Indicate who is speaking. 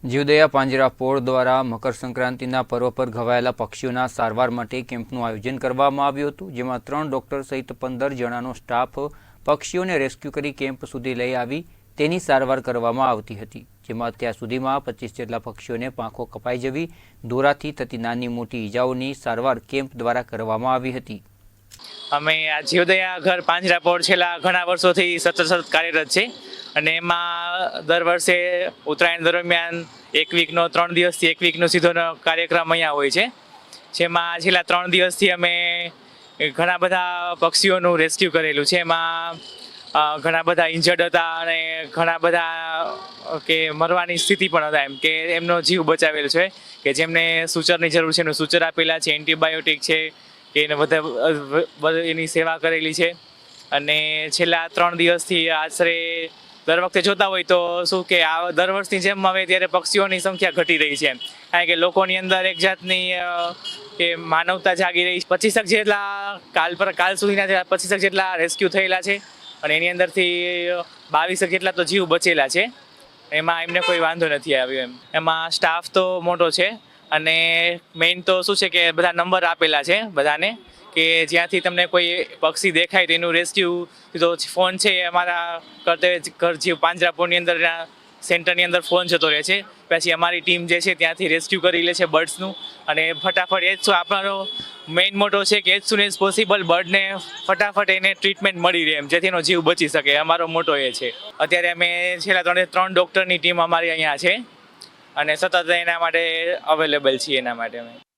Speaker 1: જીવદયા પાંજરાપોળ દ્વારા મકર સંક્રાંતિના પર્વ પર ઘવાયેલા પક્ષીઓના સારવાર માટે કેમ્પનું આયોજન કરવામાં આવ્યું હતું, જેમાં 3 ડોક્ટર સહિત 15 જણાનો સ્ટાફ પક્ષીઓને રેસ્ક્યુ કરી કેમ્પ સુધી લઈ આવી તેની સારવાર કરવામાં આવતી હતી, જેમાં અત્યાર સુધીમાં 25 જેટલા પક્ષીઓને પાંખો કપાઈ જવી, દોરાથી થતી નાની મોટી ઈજાઓની સારવાર કેમ્પ દ્વારા કરવામાં આવી હતી।
Speaker 2: અમે આ જીવદયા ઘર પાંજરાપોળ છેલ્લા ઘણા વર્ષોથી સતત કાર્યરત છે અને એમાં દર વર્ષે ઉત્તરાયણ દરમિયાન એક વીકનો 3 દિવસથી એક વીકનો સીધોનો કાર્યક્રમ અહીંયા હોય છે, જેમાં છેલ્લા 3 દિવસથી અમે ઘણા બધા પક્ષીઓનું રેસ્ક્યુ કરેલું છે। એમાં ઘણા બધા ઇન્જર્ડ હતા અને ઘણા બધા કે મરવાની સ્થિતિ પણ હતા, એમ કે એમનો જીવ બચાવેલો છે, કે જેમને સૂચરની જરૂર છે એનું સૂચર આપેલા છે, એન્ટીબાયોટિક છે કે એને બધા એની સેવા કરેલી છે। અને છેલ્લા 3 દિવસથી આશરે દર વખતે જોતા હોય તો શું કે આ દર વર્ષની જેમ હવે ત્યારે પક્ષીઓની સંખ્યા ઘટી રહી છે, કારણ કે લોકોની અંદર એક જાતની કે માનવતા જાગી રહી છે। 25 જેટલા કાલ સુધીના 25 જેટલા રેસ્ક્યુ થયેલા છે અને એની અંદરથી 22 જેટલા તો જીવ બચેલા છે, એમાં એમને કોઈ વાંધો નથી આવ્યો। એમાં સ્ટાફ તો મોટો છે અને મેઇન તો શું છે કે બધા નંબર આપેલા છે બધાને, કે જ્યાંથી તમને કોઈ પક્ષી દેખાય તો એનું રેસ્ક્યુ તો ફોન છે અમારા ઘર જીવ પાંજરાપોળની અંદર સેન્ટરની અંદર ફોન જતો રહે છે, પછી અમારી ટીમ જે છે ત્યાંથી રેસ્ક્યુ કરી લે છે બર્ડ્સનું, અને ફટાફટ એ જ આપણો મેઇન મોટો છે કે એઝ સુન એઝ પોસિબલ બર્ડને ફટાફટ એને ટ્રીટમેન્ટ મળી રહે એમ, જેથી એનો જીવ બચી શકે, અમારો મોટો એ છે। અત્યારે અમે છેલ્લા 3 ડૉક્ટરની ટીમ અમારી અહીંયા છે અને સતત એના માટે અવેલેબલ છીએ એના માટે અમે।